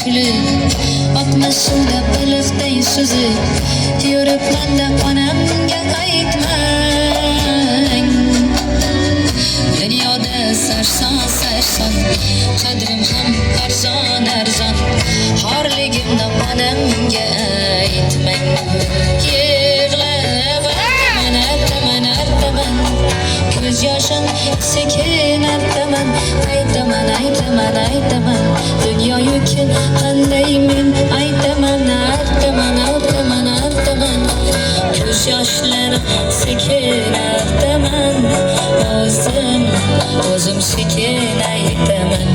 kulib otmishimda baliqday suzib yuribmanda onamga aytmang. Dunyoda sarson qadrim ham arzon xorligimni onamga aytmang. Yig'lab artaman ko'z yoshim sekin aytaman dunyo yukin qanday men aytaman ko'z yoshlari sekin aytaman o'zim sekin aytaman.